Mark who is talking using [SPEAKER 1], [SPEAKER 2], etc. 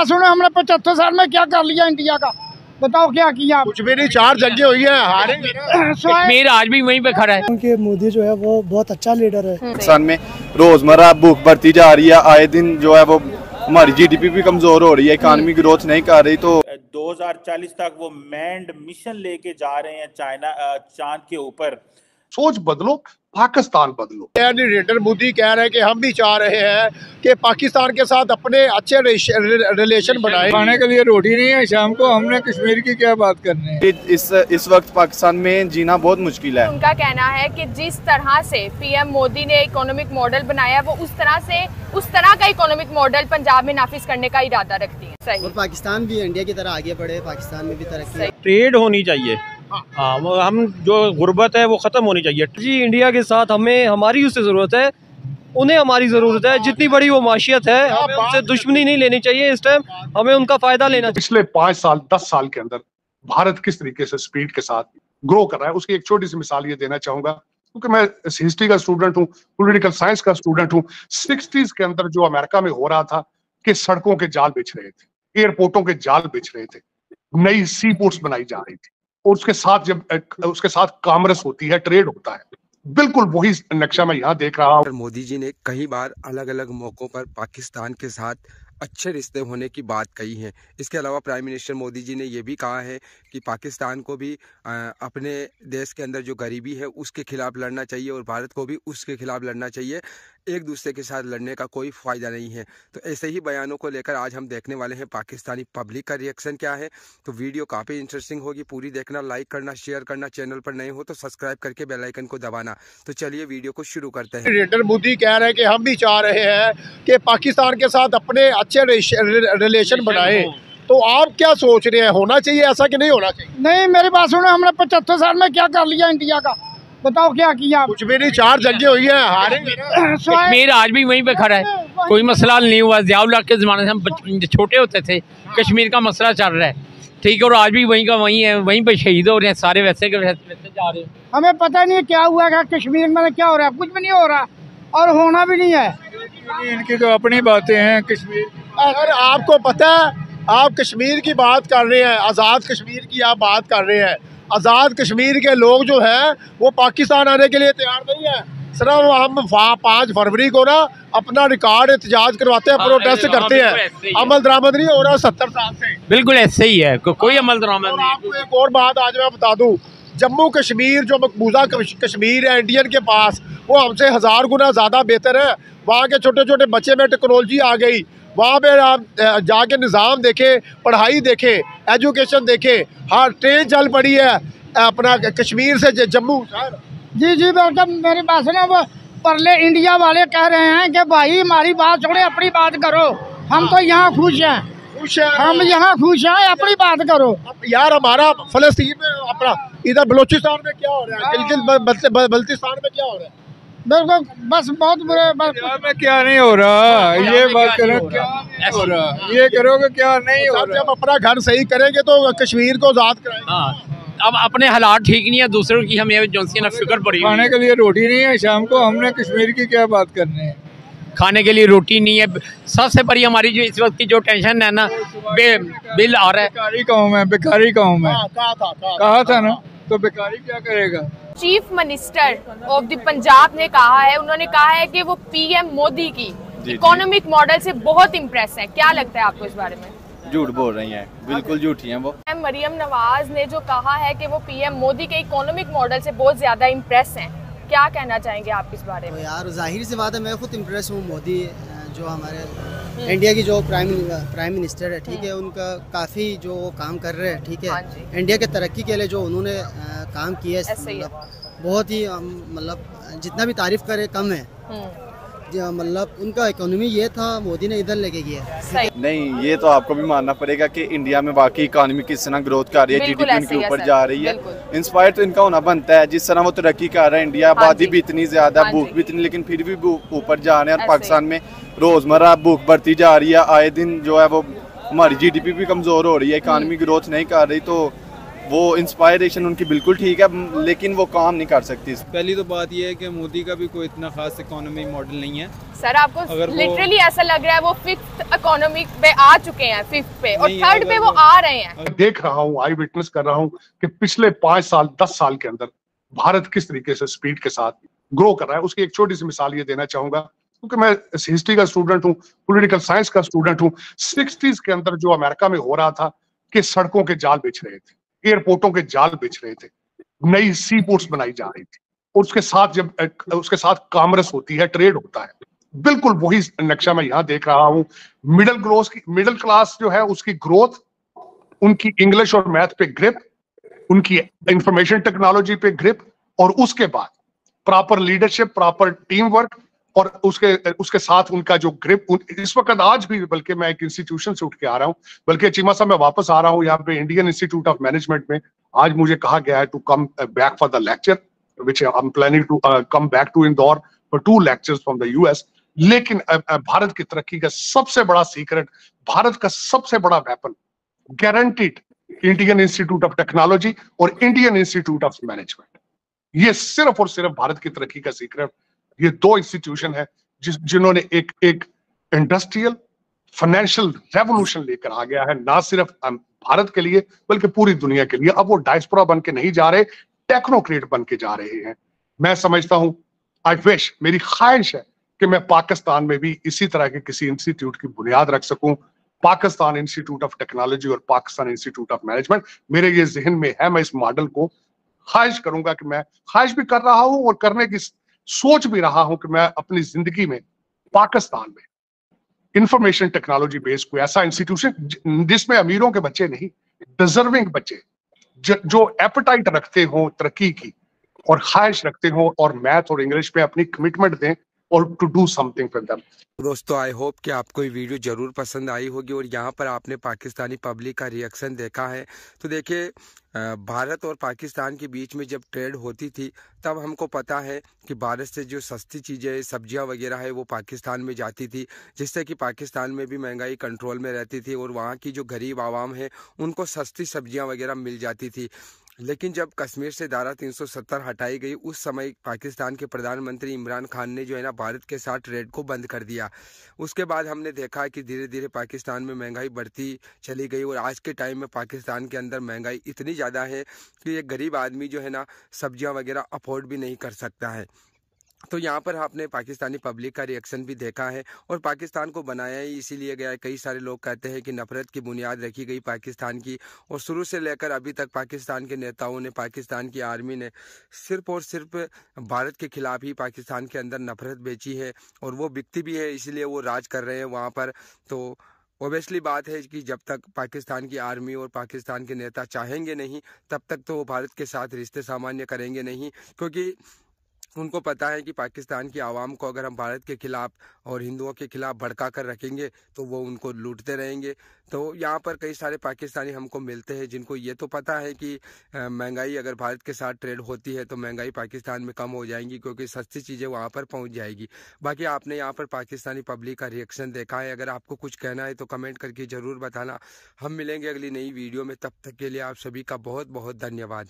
[SPEAKER 1] बात सुनो, हमने 75 साल में क्या कर लिया इंडिया का, बताओ क्या किया?
[SPEAKER 2] कुछ भी नहीं, 4 जंगे हुई है, हारेंगे ना।
[SPEAKER 3] कश्मीर आज भी वहीं पे खड़ा है।
[SPEAKER 4] क्योंकि मोदी जो है वो बहुत अच्छा लीडर है।
[SPEAKER 5] पाकिस्तान में रोजमर्रा भूख बढ़ती जा रही है, आए दिन जो है वो हमारी जीडीपी भी कमजोर हो रही है, इकॉनमी ग्रोथ नहीं कर रही। तो
[SPEAKER 6] 2040 तक वो मैंड मिशन लेके जा रहे हैं चांद के ऊपर।
[SPEAKER 2] सोच बदलो, पाकिस्तान बदलो। लीडर मोदी कह रहे हैं कि हम भी चाह रहे हैं कि पाकिस्तान के साथ अपने अच्छे रिलेशन बनाए।
[SPEAKER 7] खाने के लिए रोटी नहीं है शाम को, हमने कश्मीर की क्या बात करनी है।
[SPEAKER 5] इस वक्त पाकिस्तान में जीना बहुत मुश्किल है।
[SPEAKER 8] उनका कहना है कि जिस तरह से पीएम मोदी ने इकोनॉमिक मॉडल बनाया, वो उस तरह का इकोनॉमिक मॉडल पंजाब में नाफिज करने का इरादा रखती है। सही।
[SPEAKER 4] और पाकिस्तान भी इंडिया की तरह आगे बढ़े, पाकिस्तान में भी तरक्की।
[SPEAKER 9] ट्रेड होनी चाहिए, हम जो गुर्बत है वो खत्म होनी चाहिए जी। इंडिया के साथ हमें हमारी उससे जरूरत है, उन्हें हमारी जरूरत है। जितनी बड़ी वो माशियत है, हमें उनसे दुश्मनी नहीं लेनी चाहिए। इस टाइम हमें उनका फायदा लेना चाहिए।
[SPEAKER 2] पिछले 5 साल 10 साल के अंदर भारत किस तरीके से स्पीड के साथ ग्रो कर रहा है, उसकी एक छोटी सी मिसाल ये देना चाहूंगा, क्योंकि मैं हिस्ट्री का स्टूडेंट हूँ, पॉलिटिकल साइंस का स्टूडेंट हूँ। 60s के अंदर जो अमेरिका में हो रहा था कि सड़कों के जाल बिछ रहे थे, एयरपोर्टों के जाल बिछ रहे थे, नई सी पोर्ट्स बनाई जा रही थी, और उसके साथ कॉमर्स होती है, ट्रेड होता है। बिल्कुल वही नक्शा मैं यहाँ देख रहा हूँ।
[SPEAKER 10] मोदी जी ने कई बार अलग अलग मौकों पर पाकिस्तान के साथ अच्छे रिश्ते होने की बात कही है। इसके अलावा प्राइम मिनिस्टर मोदी जी ने यह भी कहा है कि पाकिस्तान को भी अपने देश के अंदर जो गरीबी है उसके खिलाफ लड़ना चाहिए, और भारत को भी उसके खिलाफ लड़ना चाहिए। एक दूसरे के साथ लड़ने का कोई फ़ायदा नहीं है। तो ऐसे ही बयानों को लेकर आज हम देखने वाले हैं पाकिस्तानी पब्लिक का रिएक्शन क्या है। तो वीडियो काफ़ी इंटरेस्टिंग होगी, पूरी देखना, लाइक करना, शेयर करना, चैनल पर नए हो तो सब्सक्राइब करके बेल आइकन को दबाना। तो चलिए वीडियो को शुरू करते हैं।
[SPEAKER 2] लीडर मोदी कह रहे हैं कि हम भी चाह रहे हैं कि पाकिस्तान के साथ अपने अच्छे रिलेशन बनाए। तो आप क्या सोच रहे हैं, होना चाहिए ऐसा कि नहीं होना चाहिए?
[SPEAKER 1] नहीं, मेरी बात सुनो, हमने 75 साल में क्या कर लिया इंडिया का, बताओ क्या किया?
[SPEAKER 2] कुछ भी नहीं, 4 जंगे हुई है, हारेंगे ना।
[SPEAKER 3] कश्मीर आज भी वहीं पे खड़ा है, कोई मसला नहीं हुआ। ज़ियाउल हक के ज़माने से हम छोटे होते थे, कश्मीर का मसला चल रहा है, ठीक है, और आज भी वहीं का वहीं है, वहीं पे शहीद हो रहे हैं सारे, वैसे के वैसे जा रहे हैं।
[SPEAKER 1] हमें पता नहीं है क्या हुआ है कश्मीर में, क्या हो रहा है, कुछ भी नहीं हो रहा और होना भी नहीं है।
[SPEAKER 7] इनकी तो अपनी बातें हैं। कश्मीर,
[SPEAKER 2] अगर आपको पता है, आप कश्मीर की बात कर रहे हैं, आज़ाद कश्मीर की आप बात कर रहे हैं। आज़ाद कश्मीर के लोग जो हैं वो पाकिस्तान आने के लिए तैयार नहीं है। सिर्फ हम 5 फरवरी को ना अपना रिकॉर्ड एहतजाज करवाते हैं, प्रोटेस्ट करते हैं, अमल दरामद नहीं हो रहा 70 साल से।
[SPEAKER 3] बिल्कुल ऐसे ही है, कोई अमल दरामद नहीं।
[SPEAKER 2] आपको एक और बात आज मैं बता दूं, जम्मू कश्मीर जो मकबूजा कश्मीर है इंडियन के पास, वो हमसे 1000 गुना ज़्यादा बेहतर है। वहाँ के छोटे छोटे बच्चे में टेक्नोलॉजी आ गई, वहाँ पे आप जाके निज़ाम देखें, पढ़ाई देखें, एजुकेशन देखें, हर ट्रेन चल पड़ी है अपना कश्मीर से जम्मू।
[SPEAKER 1] जी जी बिल्कुल, मेरी बात सुनो, वो परले इंडिया वाले कह रहे हैं कि भाई हमारी बात छोड़े, अपनी बात करो, हम तो यहाँ खुश हैं, हम यहाँ खुश हैं, अपनी बात करो
[SPEAKER 2] यार। हमारा फलस्तीन में, अपना इधर बलूचिस्तान में क्या हो रहा है, गिलगित बल्तिस्तान में क्या हो रहा है,
[SPEAKER 1] बिल्कुल, बस बहुत बुरे।
[SPEAKER 7] में क्या नहीं हो रहा, ये बात करो क्या हो रहा, ये करोगे क्या नहीं हो रहा।
[SPEAKER 2] जब अपना घर सही करेंगे तो कश्मीर को आज़ाद कराएंगे।
[SPEAKER 3] अब अपने हालात ठीक नहीं है, दूसरों की हमें जोंसी ना फिक्र पड़ी।
[SPEAKER 7] खाने के लिए रोटी नहीं है शाम को, हमने कश्मीर की क्या बात करनी है।
[SPEAKER 3] खाने के लिए रोटी नहीं है, सबसे बड़ी हमारी जो इस वक्त की जो टेंशन है ना, बिल आ रहा है।
[SPEAKER 7] बेकारी कौम है, बेकारी कौम है, कहा था ना, तो बेकारी क्या करेगा।
[SPEAKER 8] Chief minister of the Punjab ने कहा है, उन्होंने कहा है कि वो पीएम मोदी की इकोनॉमिक मॉडल से बहुत इम्प्रेस है। क्या लगता है आपको इस बारे में?
[SPEAKER 5] झूठ बोल रही हैं, बिल्कुल झूठी हैं वो।
[SPEAKER 8] मरियम नवाज ने जो कहा है कि वो पीएम मोदी के इकोनॉमिक मॉडल से बहुत ज्यादा इम्प्रेस हैं, क्या कहना चाहेंगे आप इस बारे में?
[SPEAKER 4] तो यार जाहिर सी बात है, मैं खुद इम्प्रेस हूँ। मोदी जो हमारे इंडिया की जो प्राइम मिनिस्टर है, ठीक है, उनका काफ़ी जो वो काम कर रहे हैं, ठीक है, इंडिया के तरक्की के लिए जो उन्होंने काम किया है, मतलब बहुत ही, मतलब जितना भी तारीफ करे कम है। मतलब उनका इकोनॉमी ये था, मोदी ने इधर लेके गया।
[SPEAKER 5] नहीं, ये तो आपको भी मानना पड़ेगा कि इंडिया में वाकई इकोनॉमी किस तरह ग्रोथ कर रही है, जीडीपी इनके ऊपर जा रही है। इंस्पायर तो इनका होना बनता है, जिस तरह वो तरक्की कर रहा है। इंडिया आबादी भी इतनी ज्यादा, भूख भी इतनी, लेकिन फिर भी ऊपर जा रहे हैं। और पाकिस्तान में रोजमर्रा भूख बढ़ती जा रही है, आए दिन जो है वो हमारी जीडीपी भी कमजोर हो रही है, इकोनॉमी ग्रोथ नहीं कर रही। तो वो इंस्पायरेशन उनकी बिल्कुल ठीक है, लेकिन वो काम नहीं कर सकती।
[SPEAKER 7] पहली तो बात यह है कि मोदी का भी कोई इतना खास इकोनॉमी मॉडल नहीं है।
[SPEAKER 8] सर आपको लिटरली ऐसा लग रहा है वो 5th इकोनॉमी पे आ चुके हैं, 5th पे, और 3rd पे वो आ रहे हैं।
[SPEAKER 2] देख रहा हूँ, आई विटनेस कर रहा हूँ कि पिछले 5 साल 10 साल के अंदर भारत किस तरीके से स्पीड के साथ ग्रो कर रहा है। उसकी एक छोटी सी मिसाल ये देना चाहूंगा, क्योंकि मैं हिस्ट्री का स्टूडेंट हूँ, पॉलिटिकल साइंस का स्टूडेंट हूँ। 60s के अंदर जो अमेरिका में हो रहा था कि सड़कों के जाल बिछ रहे थे, एयरपोर्टों के जाल बिछ रहे थे, नई सी पोर्ट्स बनाई जा रही थी, और उसके साथ जब उसके साथ कॉमर्स होती है, ट्रेड होता है, बिल्कुल वही नक्शा मैं यहाँ देख रहा हूँ। मिडिल क्लास जो है उसकी ग्रोथ, उनकी इंग्लिश और मैथ पे ग्रिप, उनकी इंफॉर्मेशन टेक्नोलॉजी पे ग्रिप, और उसके बाद proper leadership, proper team work, और उसके साथ उनका जो ग्रिप इस वक्त आज भी, बल्कि मैं एक इंस्टीट्यूशन से उठ के आ रहा हूँ, बल्कि चीमा साहब मैं वापस आ रहा हूँ यहाँ पे इंडियन इंस्टीट्यूट ऑफ मैनेजमेंट में। आज मुझे कहा गया है to come back for the lecture, which I am planning to come back to Indore for 2 lectures from the US. लेकिन भारत की तरक्की का सबसे बड़ा सीक्रेट, भारत का सबसे बड़ा weapon, guaranteed Indian institute of technology और इंडियन इंस्टीट्यूट ऑफ मैनेजमेंट। ये सिर्फ और सिर्फ भारत की तरक्की का सीक्रेट ये 2 इंस्टीट्यूशन है जिन्होंने एक इंडस्ट्रियल फाइनेंशियल रेवोल्यूशन लेकर आ गया है, ना सिर्फ भारत के लिए बल्कि पूरी दुनिया के लिए। अब वो डायस्पोरा बन के नहीं जा रहे, टेक्नोक्रेट बन के जा रहे हैं। मैं समझता हूं, आई विश, मेरी ख्वाहिश है कि मैं पाकिस्तान में भी इसी तरह के किसी इंस्टीट्यूट की बुनियाद रख सकूं। पाकिस्तान इंस्टीट्यूट ऑफ टेक्नोलॉजी और पाकिस्तान इंस्टीट्यूट ऑफ मैनेजमेंट मेरे ये जहन में है। मैं इस मॉडल को ख्वाहिश करूंगा कि मैं ख्वाहिश भी कर रहा हूं और करने की सोच भी रहा हूं कि मैं अपनी जिंदगी में पाकिस्तान में इंफॉर्मेशन टेक्नोलॉजी बेस्ड कोई ऐसा इंस्टीट्यूशन जिसमें अमीरों के बच्चे नहीं, डिजर्विंग बच्चे जो एपेटाइट रखते हो तरक्की की और ख्वाहिश रखते हो और मैथ और इंग्लिश पे अपनी कमिटमेंट दें और to do something for them.
[SPEAKER 10] दोस्तों आई होप कि आपको ये वीडियो ज़रूर पसंद आई होगी और यहाँ पर आपने पाकिस्तानी पब्लिक का रिएक्शन देखा है। तो देखिए, भारत और पाकिस्तान के बीच में जब ट्रेड होती थी तब हमको पता है कि भारत से जो सस्ती चीज़ें, सब्जियां वगैरह है वो पाकिस्तान में जाती थी, जिससे कि पाकिस्तान में भी महंगाई कंट्रोल में रहती थी और वहाँ की जो गरीब आवाम है उनको सस्ती सब्जियां वगैरह मिल जाती थी। लेकिन जब कश्मीर से धारा 370 हटाई गई, उस समय पाकिस्तान के प्रधानमंत्री इमरान खान ने जो है ना भारत के साथ ट्रेड को बंद कर दिया। उसके बाद हमने देखा कि धीरे धीरे पाकिस्तान में महंगाई बढ़ती चली गई और आज के टाइम में पाकिस्तान के अंदर महंगाई इतनी ज़्यादा है कि एक गरीब आदमी जो है ना सब्जियां वगैरह अफोर्ड भी नहीं कर सकता है। तो यहाँ पर आपने पाकिस्तानी पब्लिक का रिएक्शन भी देखा है और पाकिस्तान को बनाया ही इसीलिए गया है। कई सारे लोग कहते हैं कि नफरत की बुनियाद रखी गई पाकिस्तान की, और शुरू से लेकर अभी तक पाकिस्तान के नेताओं ने, पाकिस्तान की आर्मी ने सिर्फ और सिर्फ भारत के खिलाफ ही पाकिस्तान के अंदर नफरत बेची है और वो बिकती भी है, इसीलिए वो राज कर रहे हैं वहाँ पर। तो ओबियसली बात है कि जब तक पाकिस्तान की आर्मी और पाकिस्तान के नेता चाहेंगे नहीं तब तक तो वो भारत के साथ रिश्ते सामान्य करेंगे नहीं, क्योंकि उनको पता है कि पाकिस्तान की आवाम को अगर हम भारत के खिलाफ और हिंदुओं के खिलाफ भड़का कर रखेंगे तो वो उनको लूटते रहेंगे। तो यहाँ पर कई सारे पाकिस्तानी हमको मिलते हैं जिनको ये तो पता है कि महंगाई अगर भारत के साथ ट्रेड होती है तो महंगाई पाकिस्तान में कम हो जाएगी, क्योंकि सस्ती चीज़ें वहाँ पर पहुँच जाएगी। बाकी आपने यहाँ पर पाकिस्तानी पब्लिक का रिएक्शन देखा है। अगर आपको कुछ कहना है तो कमेंट करके ज़रूर बताना। हम मिलेंगे अगली नई वीडियो में, तब तक के लिए आप सभी का बहुत बहुत धन्यवाद।